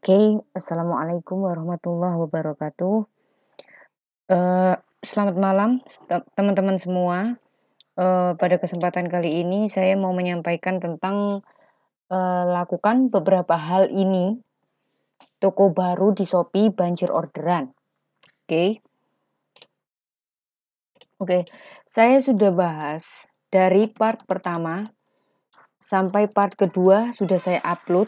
Oke, assalamualaikum warahmatullahi wabarakatuh. Eee, Selamat malam, teman-teman semua. Pada kesempatan kali ini saya mau menyampaikan tentang, lakukan beberapa hal ini, toko baru di Shopee banjir orderan. Oke oke, saya sudah bahas dari part pertama sampai part kedua sudah saya upload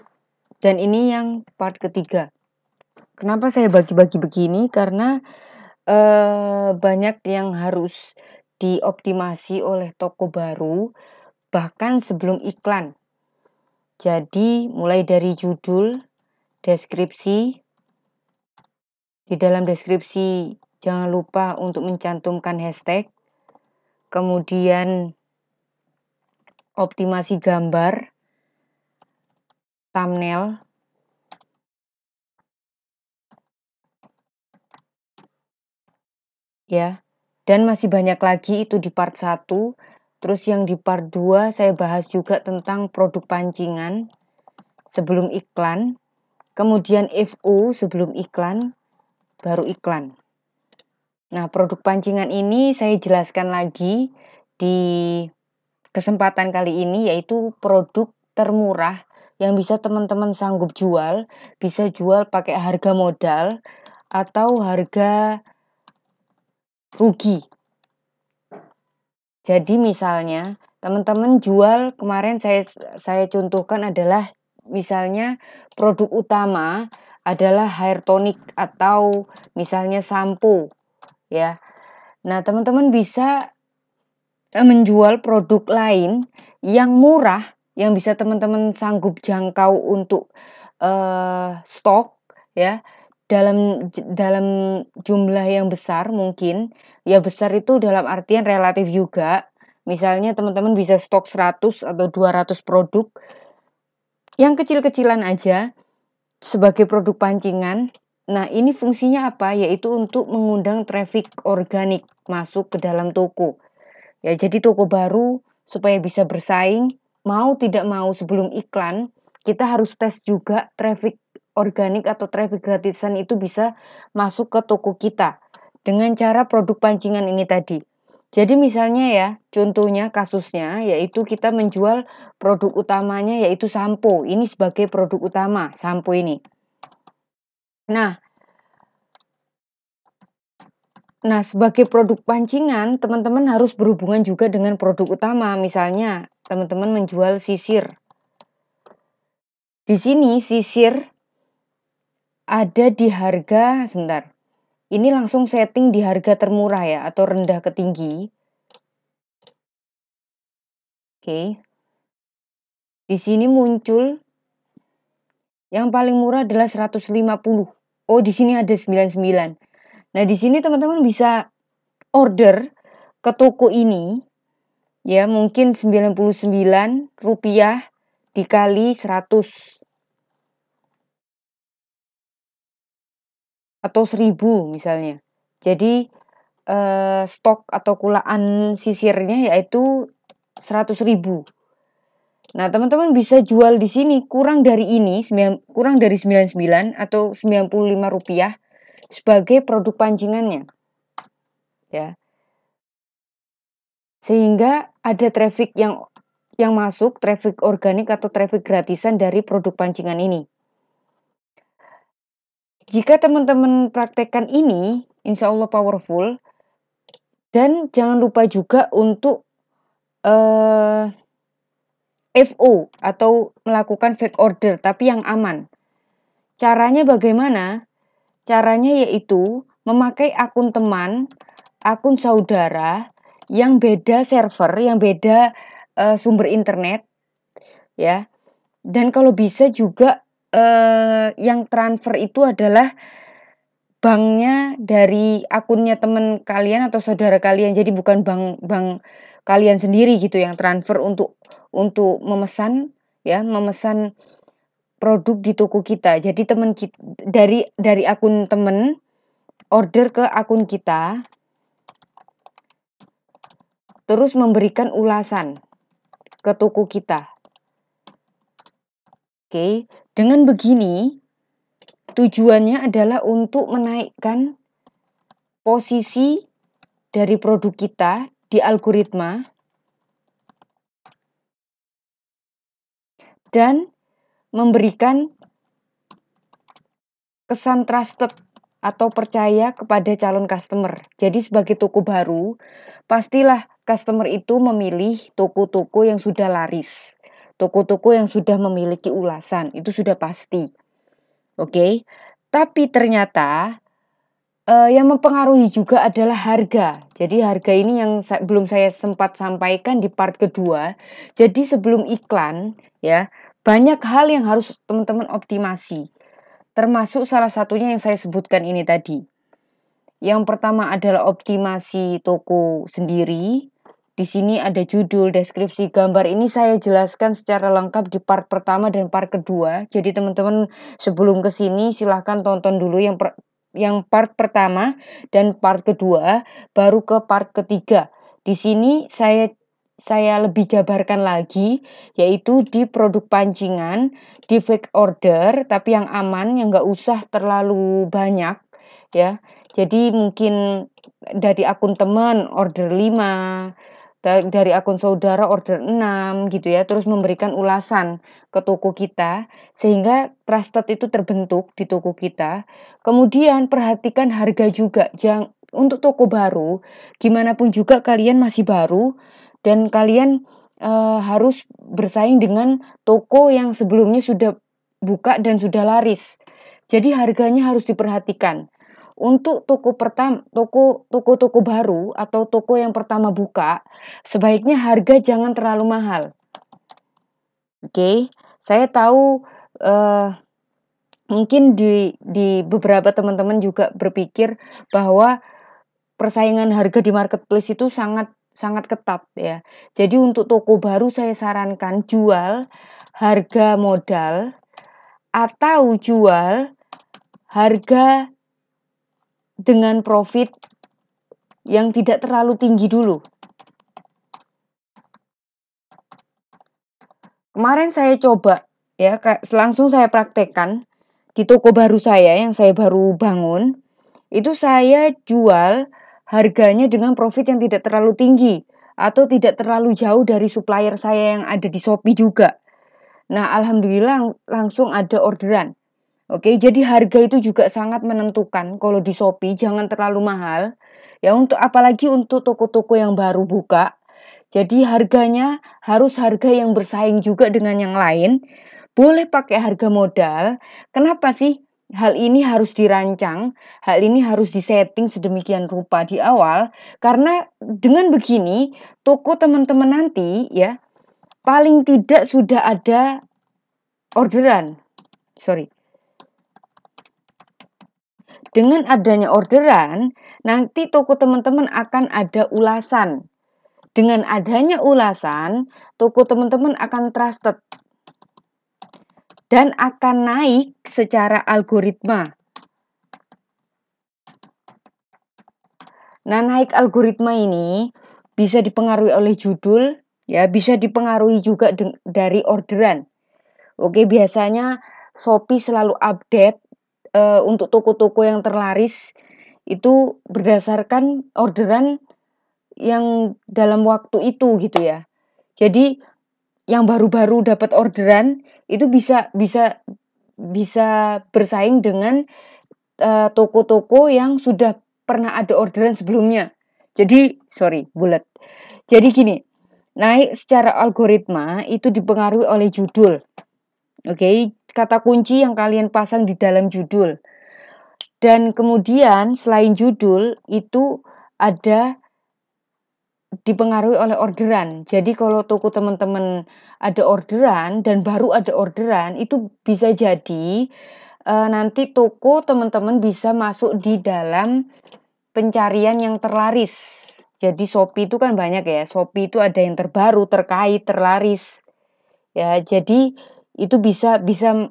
dan ini yang part ketiga. Kenapa saya bagi-bagi begini? Karena banyak yang harus dioptimasi oleh toko baru, bahkan sebelum iklan. Jadi mulai dari judul, deskripsi, di dalam deskripsi jangan lupa untuk mencantumkan hashtag, kemudian optimasi gambar, thumbnail, ya. Dan masih banyak lagi itu di part 1. Terus yang di part 2 saya bahas juga tentang produk pancingan sebelum iklan. Kemudian FO sebelum iklan, baru iklan. Nah, produk pancingan ini saya jelaskan lagi di kesempatan kali ini, yaitu produk termurah yang bisa teman-teman sanggup jual, bisa jual pakai harga modal atau harga rugi. Jadi misalnya teman-teman jual, kemarin saya contohkan adalah misalnya produk utama adalah hair tonic atau misalnya sampo, ya. Nah, teman-teman bisa menjual produk lain yang murah, yang bisa teman-teman sanggup jangkau untuk stok, ya, dalam jumlah yang besar mungkin. Ya besar itu dalam artian relatif juga. Misalnya teman-teman bisa stok 100 atau 200 produk yang kecil-kecilan aja sebagai produk pancingan. Nah, ini fungsinya apa? Yaitu untuk mengundang traffic organik masuk ke dalam toko. Ya, jadi toko baru supaya bisa bersaing, mau tidak mau sebelum iklan, kita harus tes juga traffic organik atau traffic gratisan itu bisa masuk ke toko kita dengan cara produk pancingan ini tadi. Jadi misalnya ya, contohnya kasusnya yaitu kita menjual produk utamanya yaitu sampo. Ini sebagai produk utama, sampo ini. Nah, sebagai produk pancingan, teman-teman harus berhubungan juga dengan produk utama. Misalnya, teman-teman menjual sisir. Di sini sisir ada di harga, sebentar. Ini langsung setting di harga termurah ya, atau rendah ke tinggi. Oke. Di sini muncul yang paling murah adalah 150. Oh, di sini ada 99. Nah, di sini teman-teman bisa order ke toko ini, ya, mungkin Rp99 dikali 100 atau 1000 misalnya. Jadi stok atau kulaan sisirnya yaitu 100.000. Nah, teman-teman bisa jual di sini kurang dari ini, kurang dari 99 atau Rp95 sebagai produk pancingannya. Ya. Sehingga ada traffic yang masuk, traffic organik atau traffic gratisan dari produk pancingan ini. Jika teman-teman praktekkan ini, insya Allah powerful. Dan jangan lupa juga untuk FO atau melakukan fake order, tapi yang aman. Caranya bagaimana? Caranya yaitu memakai akun teman, akun saudara yang beda server, yang beda sumber internet, ya. Dan kalau bisa juga yang transfer itu adalah banknya dari akunnya teman kalian atau saudara kalian. Jadi bukan bank kalian sendiri gitu yang transfer untuk memesan, ya, memesan produk di toko kita. Jadi dari akun teman order ke akun kita, terus memberikan ulasan ke toko kita. Oke, dengan begini Tujuannya adalah untuk menaikkan posisi dari produk kita di algoritma dan memberikan kesan trusted atau percaya kepada calon customer. Jadi sebagai toko baru, pastilah customer itu memilih toko-toko yang sudah laris, toko-toko yang sudah memiliki ulasan, itu sudah pasti. Oke, tapi ternyata yang mempengaruhi juga adalah harga. Jadi harga ini yang belum saya sempat sampaikan di part kedua. Jadi sebelum iklan, ya, banyak hal yang harus teman-teman optimasi. Termasuk salah satunya yang saya sebutkan ini tadi. Yang pertama adalah optimasi toko sendiri. Di sini ada judul, deskripsi, gambar. Ini saya jelaskan secara lengkap di part pertama dan part kedua. Jadi teman-teman sebelum ke sini silahkan tonton dulu yang part pertama dan part kedua, baru ke part ketiga. Di sini saya lebih jabarkan lagi, yaitu di produk pancingan, di fake order, tapi yang aman, yang nggak usah terlalu banyak, ya. Jadi mungkin dari akun teman order 5, dari akun saudara order 6, gitu ya, terus memberikan ulasan ke toko kita, sehingga trusted itu terbentuk di toko kita. Kemudian perhatikan harga juga, untuk toko baru, gimana pun juga kalian masih baru, dan kalian harus bersaing dengan toko yang sebelumnya sudah buka dan sudah laris. Jadi harganya harus diperhatikan. Untuk toko baru atau toko yang pertama buka, sebaiknya harga jangan terlalu mahal. Oke, saya tahu mungkin di beberapa teman-teman juga berpikir bahwa persaingan harga di marketplace itu sangat ketat ya. Jadi untuk toko baru saya sarankan jual harga modal atau jual harga dengan profit yang tidak terlalu tinggi dulu. Kemarin saya coba ya, langsung saya praktekkan di toko baru saya yang saya baru bangun. Itu saya jual harganya dengan profit yang tidak terlalu tinggi atau tidak terlalu jauh dari supplier saya yang ada di Shopee juga. Nah, alhamdulillah langsung ada orderan. Oke, jadi harga itu juga sangat menentukan. Kalau di Shopee jangan terlalu mahal. Ya, apalagi untuk toko-toko yang baru buka. Jadi harganya harus harga yang bersaing juga dengan yang lain. Boleh pakai harga modal. Kenapa sih hal ini harus dirancang? Hal ini harus disetting sedemikian rupa di awal. Karena dengan begini, toko teman-teman nanti ya, paling tidak sudah ada orderan. Dengan adanya orderan, nanti toko teman-teman akan ada ulasan. Dengan adanya ulasan, toko teman-teman akan trusted dan akan naik secara algoritma. Nah, naik algoritma ini bisa dipengaruhi oleh judul, ya, bisa dipengaruhi juga dari orderan. Oke, biasanya Shopee selalu update untuk toko-toko yang terlaris itu berdasarkan orderan yang dalam waktu itu gitu ya. Jadi yang baru-baru dapat orderan itu bisa bersaing dengan toko-toko yang sudah pernah ada orderan sebelumnya. Jadi bulat. Jadi gini, naik secara algoritma itu dipengaruhi oleh judul. Oke, kata kunci yang kalian pasang di dalam judul. Dan kemudian selain judul itu ada dipengaruhi oleh orderan. Jadi kalau toko teman-teman ada orderan dan baru ada orderan, itu bisa jadi nanti toko teman-teman bisa masuk di dalam pencarian yang terlaris. Jadi Shopee itu kan banyak ya. Shopee itu ada yang terbaru, terkait, terlaris. Ya, jadi itu bisa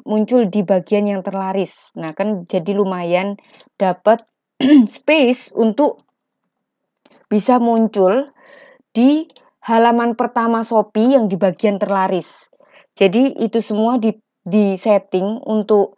muncul di bagian yang terlaris. Nah, kan jadi lumayan dapat space untuk bisa muncul di halaman pertama Shopee yang di bagian terlaris. Jadi itu semua di setting untuk